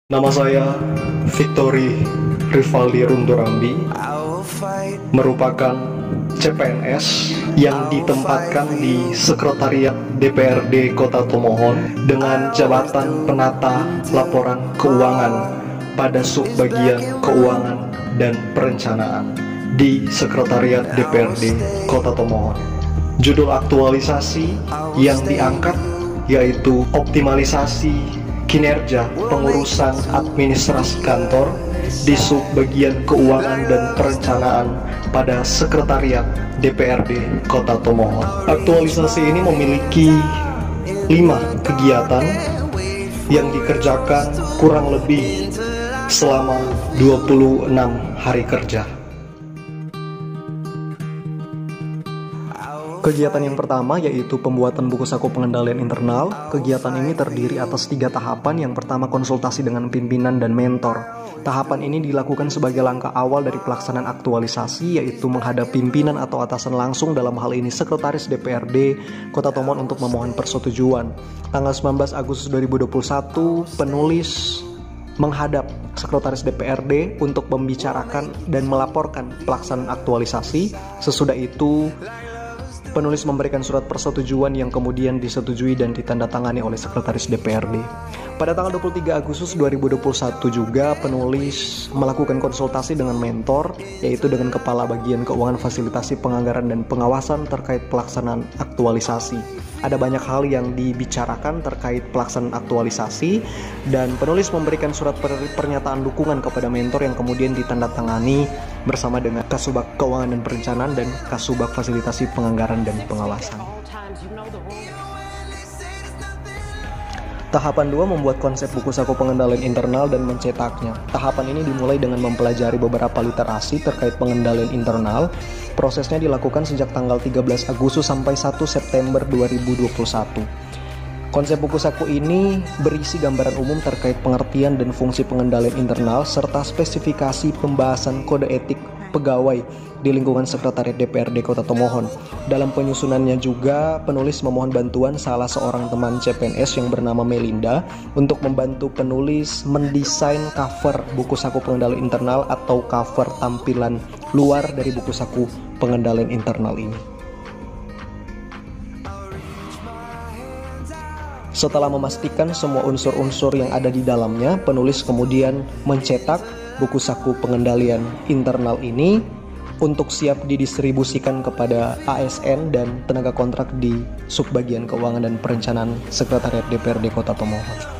Nama saya Victory Rivaldi Runturambi, merupakan CPNS yang ditempatkan di Sekretariat DPRD Kota Tomohon dengan jabatan penata laporan keuangan pada subbagian keuangan dan perencanaan di Sekretariat DPRD Kota Tomohon. Judul aktualisasi yang diangkat yaitu optimalisasi kinerja pengurusan administrasi kantor di subbagian keuangan dan perencanaan pada Sekretariat DPRD Kota Tomohon. Aktualisasi ini memiliki 5 kegiatan yang dikerjakan kurang lebih selama 26 hari kerja. Kegiatan yang pertama yaitu pembuatan buku saku pengendalian internal. Kegiatan ini terdiri atas 3 tahapan. Yang pertama, konsultasi dengan pimpinan dan mentor. Tahapan ini dilakukan sebagai langkah awal dari pelaksanaan aktualisasi, yaitu menghadap pimpinan atau atasan langsung, dalam hal ini Sekretaris DPRD Kota Tomohon, untuk memohon persetujuan. Tanggal 19 Agustus 2021, penulis menghadap Sekretaris DPRD untuk membicarakan dan melaporkan pelaksanaan aktualisasi. Sesudah itu, penulis memberikan surat persetujuan yang kemudian disetujui dan ditandatangani oleh Sekretaris DPRD. Pada tanggal 23 Agustus 2021 juga penulis melakukan konsultasi dengan mentor, yaitu dengan Kepala Bagian Keuangan, Fasilitasi Penganggaran dan Pengawasan terkait pelaksanaan aktualisasi. Ada banyak hal yang dibicarakan terkait pelaksanaan aktualisasi, dan penulis memberikan surat pernyataan dukungan kepada mentor yang kemudian ditandatangani bersama dengan Kasubag Keuangan dan Perencanaan dan Kasubag Fasilitasi Penganggaran dan Pengawasan. Tahapan 2, membuat konsep buku saku pengendalian internal dan mencetaknya. Tahapan ini dimulai dengan mempelajari beberapa literasi terkait pengendalian internal. Prosesnya dilakukan sejak tanggal 13 Agustus sampai 1 September 2021. Konsep buku saku ini berisi gambaran umum terkait pengertian dan fungsi pengendalian internal serta spesifikasi pembahasan kode etik pegawai di lingkungan Sekretariat DPRD Kota Tomohon. Dalam penyusunannya juga penulis memohon bantuan salah seorang teman CPNS yang bernama Melinda untuk membantu penulis mendesain cover buku saku pengendalian internal atau cover tampilan luar dari buku saku pengendalian internal ini. Setelah memastikan semua unsur-unsur yang ada di dalamnya, penulis kemudian mencetak buku saku pengendalian internal ini untuk siap didistribusikan kepada ASN dan tenaga kontrak di subbagian keuangan dan perencanaan Sekretariat DPRD Kota Tomohon.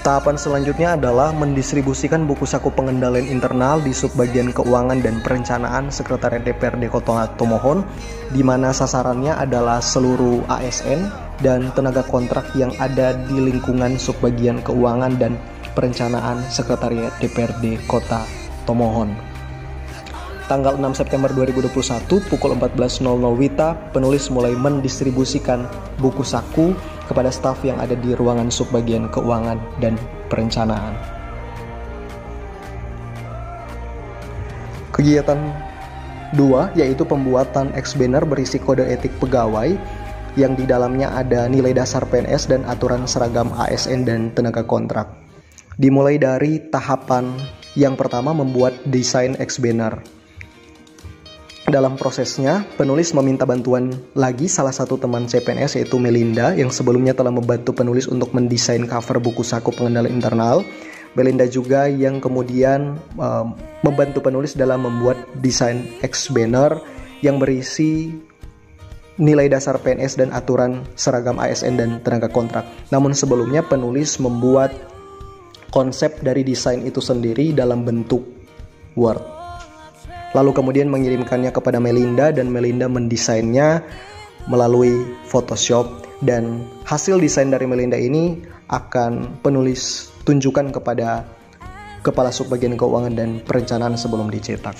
Tahapan selanjutnya adalah mendistribusikan buku saku pengendalian internal di subbagian keuangan dan perencanaan Sekretariat DPRD Kota Tomohon, di mana sasarannya adalah seluruh ASN dan tenaga kontrak yang ada di lingkungan subbagian keuangan dan perencanaan Sekretariat DPRD Kota Tomohon. Tanggal 6 September 2021 pukul 14.00 WITA, penulis mulai mendistribusikan buku saku kepada staf yang ada di ruangan subbagian keuangan dan perencanaan. Kegiatan 2 yaitu pembuatan ex-banner berisi kode etik pegawai yang di dalamnya ada nilai dasar PNS dan aturan seragam ASN dan tenaga kontrak. Dimulai dari tahapan yang pertama, membuat desain ex-banner. Dalam prosesnya, penulis meminta bantuan lagi salah satu teman CPNS yaitu Melinda yang sebelumnya telah membantu penulis untuk mendesain cover buku saku pengendalian internal. Melinda juga yang kemudian membantu penulis dalam membuat desain ex-banner yang berisi nilai dasar PNS dan aturan seragam ASN dan tenaga kontrak. Namun sebelumnya penulis membuat konsep dari desain itu sendiri dalam bentuk Word. Lalu kemudian mengirimkannya kepada Melinda dan Melinda mendesainnya melalui Photoshop, dan hasil desain dari Melinda ini akan penulis tunjukkan kepada Kepala Subbagian Keuangan dan Perencanaan sebelum dicetak.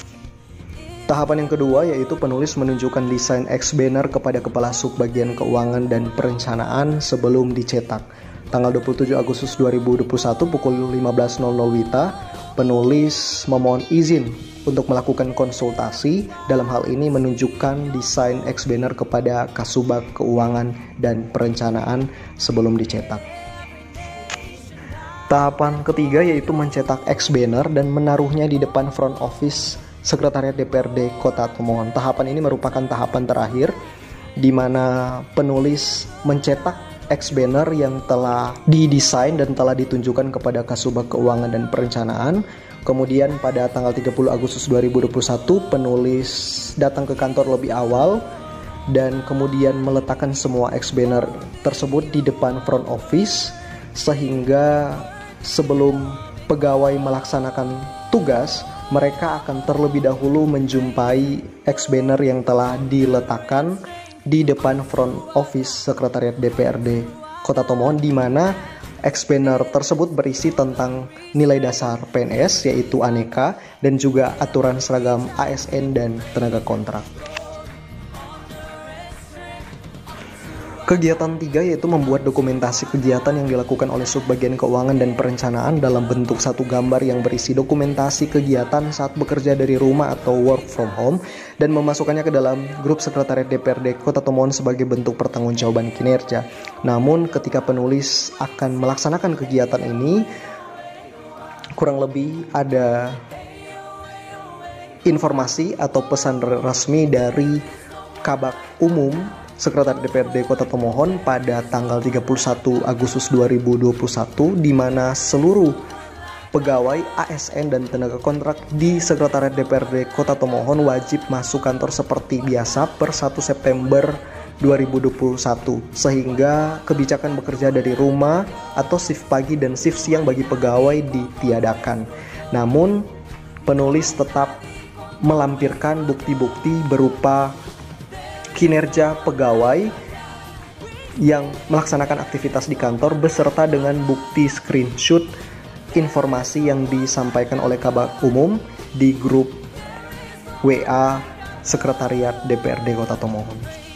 Tahapan yang kedua yaitu penulis menunjukkan desain ex-banner kepada Kepala Subbagian Keuangan dan Perencanaan sebelum dicetak. Tanggal 27 Agustus 2021 pukul 15.00 WITA, penulis memohon izin untuk melakukan konsultasi, dalam hal ini menunjukkan desain X-Banner kepada Kasubag Keuangan dan Perencanaan sebelum dicetak. Tahapan ketiga yaitu mencetak X-Banner dan menaruhnya di depan front office Sekretariat DPRD Kota Tomohon. Tahapan ini merupakan tahapan terakhir di mana penulis mencetak X-Banner yang telah didesain dan telah ditunjukkan kepada Kasubag Keuangan dan Perencanaan. Kemudian pada tanggal 30 Agustus 2021 penulis datang ke kantor lebih awal dan kemudian meletakkan semua X-Banner tersebut di depan front office, sehingga sebelum pegawai melaksanakan tugas, mereka akan terlebih dahulu menjumpai X-Banner yang telah diletakkan di depan front office Sekretariat DPRD Kota Tomohon, di mana X-Banner tersebut berisi tentang nilai dasar PNS yaitu aneka dan juga aturan seragam ASN dan tenaga kontrak. Kegiatan 3 yaitu membuat dokumentasi kegiatan yang dilakukan oleh Subbagian Keuangan dan Perencanaan dalam bentuk satu gambar yang berisi dokumentasi kegiatan saat bekerja dari rumah atau work from home dan memasukkannya ke dalam grup Sekretariat DPRD Kota Tomohon sebagai bentuk pertanggungjawaban kinerja. Namun ketika penulis akan melaksanakan kegiatan ini, kurang lebih ada informasi atau pesan resmi dari Kabag Umum Sekretariat DPRD Kota Tomohon pada tanggal 31 Agustus 2021, di mana seluruh pegawai ASN dan tenaga kontrak di Sekretariat DPRD Kota Tomohon wajib masuk kantor seperti biasa per 1 September 2021, sehingga kebijakan bekerja dari rumah atau shift pagi dan shift siang bagi pegawai ditiadakan. Namun penulis tetap melampirkan bukti-bukti berupa kinerja pegawai yang melaksanakan aktivitas di kantor beserta dengan bukti screenshot informasi yang disampaikan oleh Kabag Umum di grup WA Sekretariat DPRD Kota Tomohon.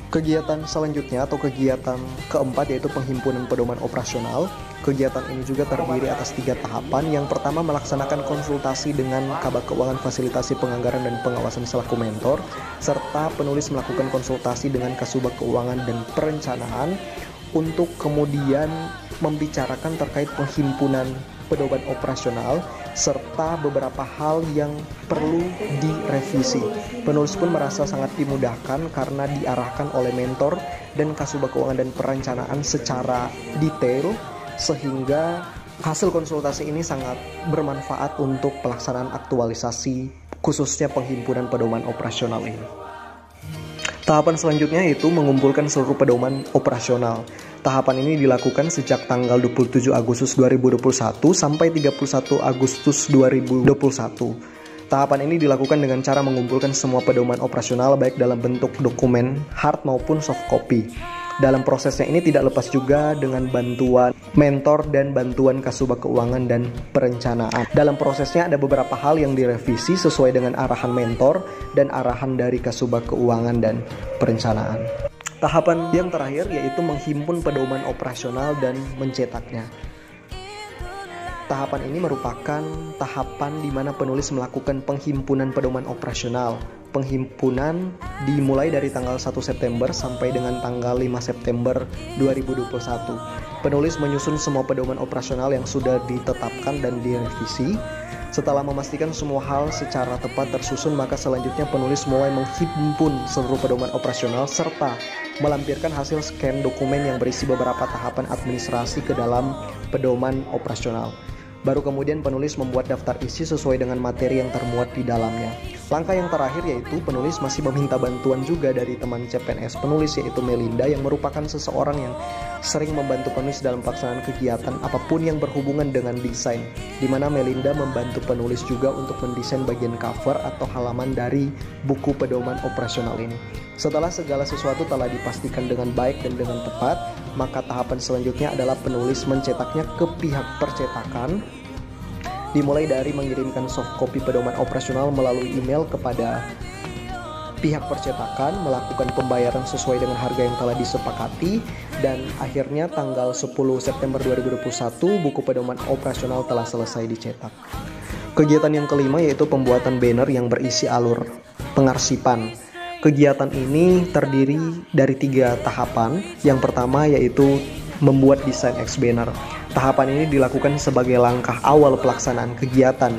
Kegiatan selanjutnya atau kegiatan keempat yaitu penghimpunan pedoman operasional. Kegiatan ini juga terdiri atas 3 tahapan. Yang pertama, melaksanakan konsultasi dengan Kabag Keuangan Fasilitasi Penganggaran dan Pengawasan selaku mentor, serta penulis melakukan konsultasi dengan Kasubag Keuangan dan Perencanaan untuk kemudian membicarakan terkait penghimpunan pedoman operasional serta beberapa hal yang perlu direvisi. Penulis pun merasa sangat dimudahkan karena diarahkan oleh mentor dan Kasubag Keuangan dan Perencanaan secara detail, sehingga hasil konsultasi ini sangat bermanfaat untuk pelaksanaan aktualisasi khususnya penghimpunan pedoman operasional ini. Tahapan selanjutnya yaitu mengumpulkan seluruh pedoman operasional. Tahapan ini dilakukan sejak tanggal 27 Agustus 2021 sampai 31 Agustus 2021. Tahapan ini dilakukan dengan cara mengumpulkan semua pedoman operasional baik dalam bentuk dokumen hard maupun soft copy. Dalam prosesnya ini tidak lepas juga dengan bantuan mentor dan bantuan Kasubag Keuangan dan Perencanaan. Dalam prosesnya ada beberapa hal yang direvisi sesuai dengan arahan mentor dan arahan dari Kasubag Keuangan dan Perencanaan. Tahapan yang terakhir yaitu menghimpun pedoman operasional dan mencetaknya. Tahapan ini merupakan tahapan di mana penulis melakukan penghimpunan pedoman operasional. Penghimpunan dimulai dari tanggal 1 September sampai dengan tanggal 5 September 2021. Penulis menyusun semua pedoman operasional yang sudah ditetapkan dan direvisi. Setelah memastikan semua hal secara tepat tersusun, maka selanjutnya penulis mulai menghimpun seluruh pedoman operasional serta melampirkan hasil scan dokumen yang berisi beberapa tahapan administrasi ke dalam pedoman operasional. Baru kemudian penulis membuat daftar isi sesuai dengan materi yang termuat di dalamnya. Langkah yang terakhir yaitu penulis masih meminta bantuan juga dari teman CPNS penulis yaitu Melinda, yang merupakan seseorang yang sering membantu penulis dalam pelaksanaan kegiatan apapun yang berhubungan dengan desain, di mana Melinda membantu penulis juga untuk mendesain bagian cover atau halaman dari buku pedoman operasional ini. Setelah segala sesuatu telah dipastikan dengan baik dan dengan tepat, maka tahapan selanjutnya adalah penulis mencetaknya ke pihak percetakan, dimulai dari mengirimkan soft copy pedoman operasional melalui email kepada pihak percetakan melakukan pembayaran sesuai dengan harga yang telah disepakati, dan akhirnya tanggal 10 September 2021 buku pedoman operasional telah selesai dicetak. Kegiatan yang kelima yaitu pembuatan banner yang berisi alur pengarsipan. Kegiatan ini terdiri dari 3 tahapan. Yang pertama yaitu membuat desain X banner. Tahapan ini dilakukan sebagai langkah awal pelaksanaan kegiatan.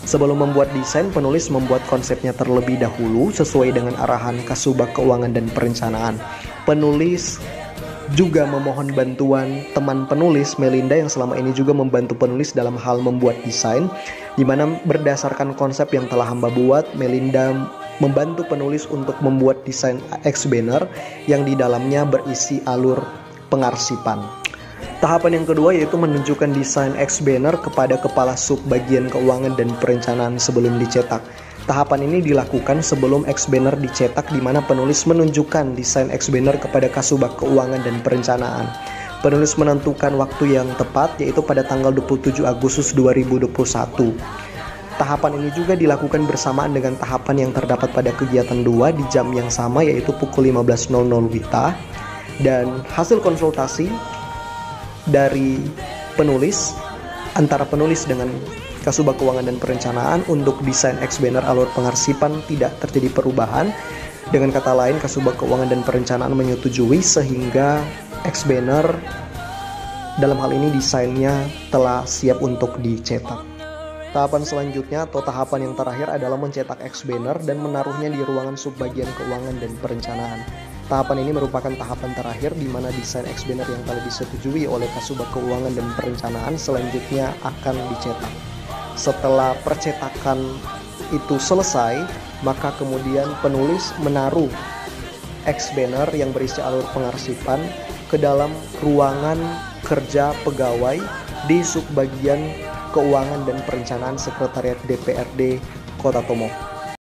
Sebelum membuat desain, penulis membuat konsepnya terlebih dahulu sesuai dengan arahan Kasubag Keuangan dan Perencanaan. Penulis juga memohon bantuan teman penulis, Melinda, yang selama ini juga membantu penulis dalam hal membuat desain, di mana berdasarkan konsep yang telah hamba buat, Melinda membantu penulis untuk membuat desain X banner yang di dalamnya berisi alur pengarsipan. Tahapan yang kedua yaitu menunjukkan desain X banner kepada kepala sub bagian keuangan dan perencanaan sebelum dicetak. Tahapan ini dilakukan sebelum X banner dicetak, di mana penulis menunjukkan desain X banner kepada Kasubag Keuangan dan Perencanaan. Penulis menentukan waktu yang tepat yaitu pada tanggal 27 Agustus 2021. Tahapan ini juga dilakukan bersamaan dengan tahapan yang terdapat pada kegiatan 2 di jam yang sama yaitu pukul 15.00 WITA, dan hasil konsultasi dari penulis antara penulis dengan Kasubag Keuangan dan Perencanaan untuk desain X banner alur pengarsipan tidak terjadi perubahan. Dengan kata lain, Kasubag Keuangan dan Perencanaan menyetujui sehingga X banner dalam hal ini desainnya telah siap untuk dicetak. Tahapan selanjutnya atau tahapan yang terakhir adalah mencetak X banner dan menaruhnya di ruangan subbagian keuangan dan perencanaan. Tahapan ini merupakan tahapan terakhir di mana desain X banner yang telah disetujui oleh Kasubag Keuangan dan Perencanaan selanjutnya akan dicetak. Setelah percetakan itu selesai, maka kemudian penulis menaruh X banner yang berisi alur pengarsipan ke dalam ruangan kerja pegawai di subbagian keuangan dan perencanaan Sekretariat DPRD Kota Tomoh.